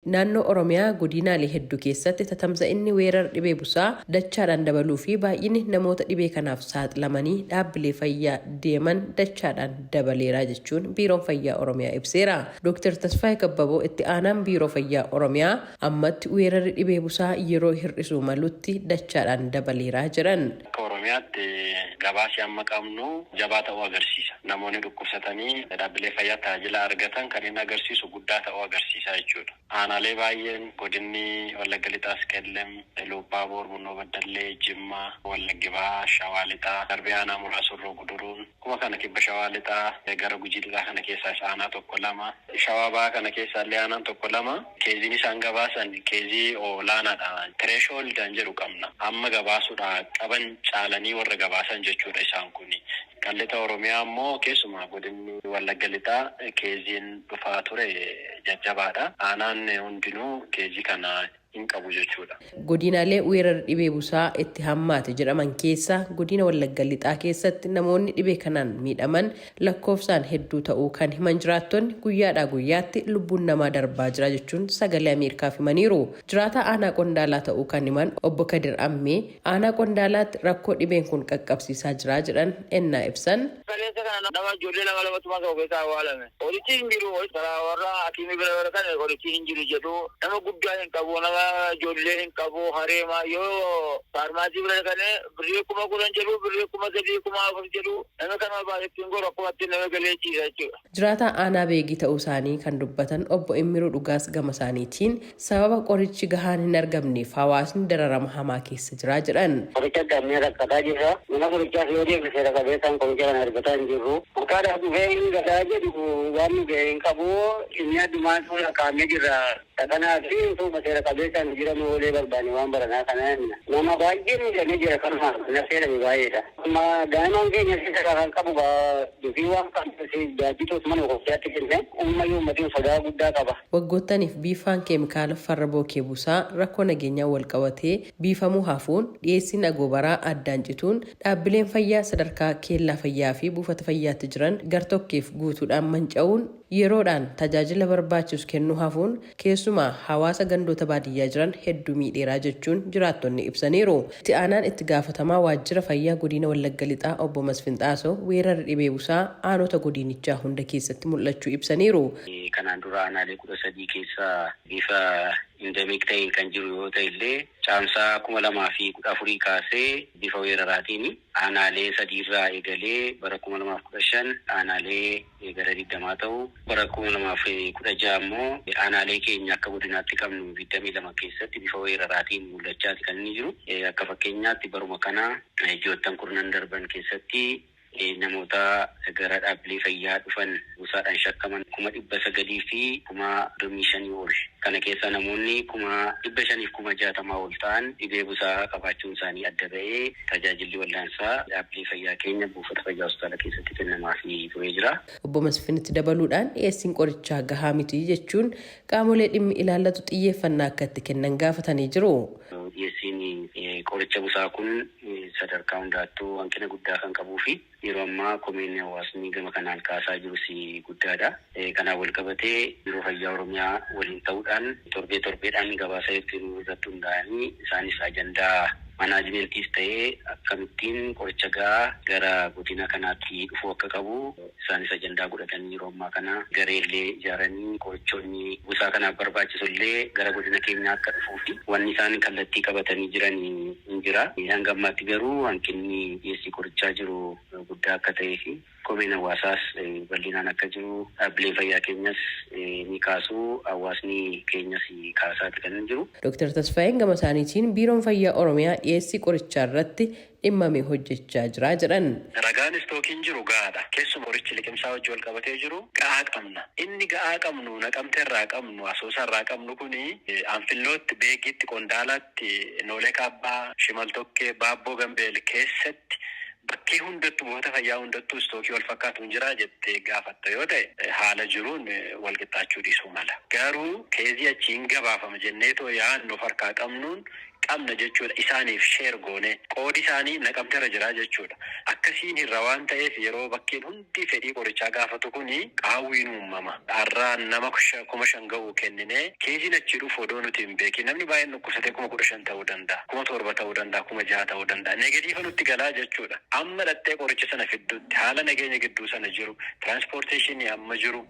Naannoo Oromiyaa godinaalee hedduu keessatti tatamsa'inni weerara dhibee busaa dachaadhaan dabaluu fi baay'inni namoota dhibee kanaaf saaxilamanii dhaabbilee fayyaa deeman dachaadhaan dabaleera jechuun Biiroon Fayyaa Oromiyaa ibseera. Dr. Tasfaayee Kabbaboo itti aanaan Biiroo Fayyaa Oromiyaa ammatti weerarri dhibee busaa yeroo hir'isuu malutti dachaadhaan dabaleera jedhan. Oromiyaatti gabaasii amma qabnu jabaa ta'uu agarsiisa. Namoonni dhukkubsatanii dhaabbilee fayyaa tajaajila argatan kan inni agarsiisu guddaa ta'uu agarsiisa jechuudha. Aanaalee baay'een godinni Wallagga Lixaas Qellem, Lubbaa Boor, Bunnoo Baddallee, Jimmaa, Wallaggi Bahaa, Shawaa Lixaa, Darbee Aanaa Muraasa Urroo Guduruun, kuma kana kibba Shawaa Lixaa gara Gujii Lixaa kana keessaa aanaa tokko lama, Shawaa Bahaa kana keessaa illee aanaan tokko lama. Keeziin isaan gabaasan keezii olaanaadha. Tireeshoolidhaan jedhu qabna. Amma gabaasuudha qaban caalanii warra gabaasan jechuudha isaan kuni. Qallixa Oromiyaa immoo keessumaa godinni Wallagga Lixaa keeziin dhufaa ture jajjabaadha. Aanaan hundinuu keezii kana hin qabu jechuudha. Godinaalee weerara dhibee busaa itti hammaate jedhaman keessa godina Wallagga Lixaa keessatti namoonni dhibee kanaan miidhaman lakkoofsaan hedduu ta'uu kan himan jiraattonni guyyaadhaa guyyaatti lubbuun namaa darbaa jira jechuun sagalee Ameerikaaf himaniiru. Jiraataa aanaa Qondaalaa ta'uu kan himan obbo Kadir Ammee aanaa Qondaalaatti rakkoo dhibeen kun qaqqabsiisaa jira jedhan ennaa ibsan. Nama ijoollee lama lamatu maqaa ogeessaa awwaalame. Qorichi hin jiru. Karaa warra hakiimii bira bara kana qorichi hin jiru jedhu nama guddaa hin qabu nama ijoollee hin qabu hareema yoo faarmaasii bira kana birrii 10,000 jedhu birrii 3,000 4,000 jedhu nama kana baay'eetiin gora akkumatti nama galee ciisa jechuudha. Jiraataa aanaa beegii ta'uu isaanii kan dubbatan obbo Immiruu Dhugaas gama isaaniitiin sababa qorichi gahaan hin argamneef hawaasni dararama hamaa keessa jira jedhan. Qoricha gammee rakkataa jira. Mana qorichaaf yoo deemsee qabeessaan qoricha kana argataa hin jirru. Makaadhaa dhufee hin gataa jedhu waan nu ga'e hin qabu inni addumaan suura kaa'amee jira. Kanaa fi utuma seera qabeessaan jiran oolee barbaanne waan baranaa kana nama baay'ee miidhamee jira kanuma na seerame baay'eedha. Amma daa'imman keenya seera kan qabu dufii waan qabsee jaajjitoos mana qophiyaatti kenne uummayyuu uummatiin sodaa guddaa qaba. Waggoottaniif biifaan keemikaala farra bookee busaa rakkoo nageenyaa wal qabatee biifamuu hafuun dhiyeessiin agoobaraa addaan cituun dhaabbileen fayyaa sadarkaa keellaa fayyaa fi buufata fayyaatti jiran gartokkeef guutuudhaan manca'uun yeroodhaan tajaajila barbaachisu kennuu hafuun keessumaa hawaasa gandoota baadiyyaa jiran hedduu miidheeraa jechuun jiraattonni ibsaniiru. Itti aanaan itti gaafatamaa waajjira fayyaa godina Wallagga Lixaa obbo Masfinxaasoo weerara dhibee busaa aanota godinichaa hunda keessatti mul'achuu ibsaniiru. Kanaan dura aanaalee 13 keessaa bifa endemik ta'een kan jiru yoo ta'e illee caamsaa 2014 kaasee bifa weeraraatiin aanaalee 3 irraa eegalee bara 2015 aanaalee gara 20 ta'u bara 2016 immoo aanaalee keenya akka godinaatti qabnu 22 keessatti bifa weeraraatiin mul'achaati kan inni jiru. Akka fakkeenyaatti baruma kana ji'oottan 10 darban keessatti namoota gara dhaabbilee fayyaa dhufan busaadhaan shakkaman 900 fi 5,500 ol. Kana keessa namoonni 500 fi 60 ol ta'an dhibee busaa qabaachuun isaanii adda ba'ee tajaajilli wal'aansaa dhaabbilee fayyaa keenya buufata fayyaa hospitaala keessatti kennamaafii turee jira. Obbo Masfinitti dabaluudhaan dhiyeessiin qorichaa gahaa miti jechuun qaamolee dhimmi ilaallatu xiyyeeffannaa akka itti kennan gaafatanii jiru. Dhiyeessiin qoricha busaa kun sadarkaa hundaattuu hanqina guddaa kan qabuu fi yeroo ammaa komiin hawaasni gama kanaan kaasaa jirus guddaadha. Kanaan wal qabatee Biiroo Fayyaa Oromiyaa waliin ta'uudhaan torbeedhaan gabaasa ittiin irratti hundaa'anii isaanis ajandaa manaajimentis ta'ee akkamittiin qoricha gahaa gara godina kanaatti dhufuu akka qabu isaanis ajandaa godhatanii yeroo ammaa kana gareellee ijaaranii qorichoonni busaa kanaaf barbaachisu illee gara godina keenyaa akka dhufuu fi wanni isaan kallattii qabatanii jiran hin jira. Hanga ammaatti garuu hanqinni dhiyeessii qorichaa jiru guddaa akka ta'ee fi komiin hawaasaas bal'inaan akka jiru dhaabbilee fayyaa keenyas ni kaasu hawaasni keenyas kaasaati kan jiru. Dr. Tasfaayeen gama isaaniitiin Biiroon Fayyaa Oromiyaa dhiyeessii qorichaa irratti dhimmamee hojjechaa jira jedhan. Ragaan istookiin jiru gahaadha. Keessumaa qorichi liqimsaa wajjin wal qabatee jiru gahaa qabna. Inni gahaa qabnu Naqamtee irraa qabnu Asoosaa irraa qabnu kuni Anfillootti, Beegitti, Qondaalaatti, Noolee Kaabbaa, Shimaltokkee, Baabboo Gambeel keessatti bakkee hundattuu buufata fayyaa hundattuu istookii wal fakkaatu hin jira jettee gaafatta yoo ta'e haala jiruun wal qixxaachuu dhiisuu mala. Garuu keezii achiin gabaafama jenneetoo yaadnu harkaa qabnuun qabna jechuudha. Isaaniif sheer goone qoodi isaanii naqamteera jira jechuudha. Akkasiin irra waan ta'eef yeroo bakkeen hundi fedhii qorichaa gaafatu kuni qaawwiin uumama. Har'aa nama 5,000 ga'uu kennine keessiin achi dhufu odoo nuti hin beekin namni baay'een dhukkubsatee 15,000 ta'uu danda'a, 7,000 ta'uu danda'a, 6,000 ta'uu danda'a. Negatiifa nutti galaa jechuudha. Amma dhattee qoricha sana fiddutti haala nageenya gidduu sana jiru, tiraanspoorteeshinii amma jiru,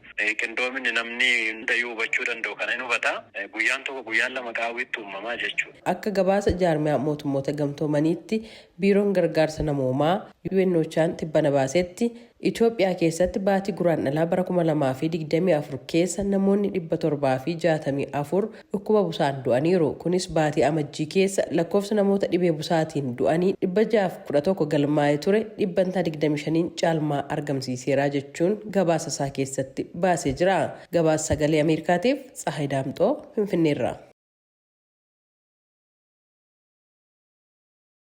qindoominni namni hundayyuu hubachuu danda'u kana hin hubata. Guyyaan tokko guyyaan lama qaawwiitti uumamaa jechuudha. Akka gabaasa jaarmiyaa mootummoota gamtoomaniitti biiroon gargaarsa namoomaa UNOChaan tibbana baasetti Itoophiyaa keessatti baatii guraandhalaa bara 2024 keessa namoonni 764 dhukkuba busaan du'aniiru. Kunis baatii amajjii keessa lakkoofsa namoota dhibee busaatiin du'anii 611 galmaa'ee ture 25 caalmaa argamsiiseera jechuun gabaasa isaa keessatti baasee jira. Gabaasa sagalee Ameerikaatiif Tsahaay Daamxoo Finfinneerraa.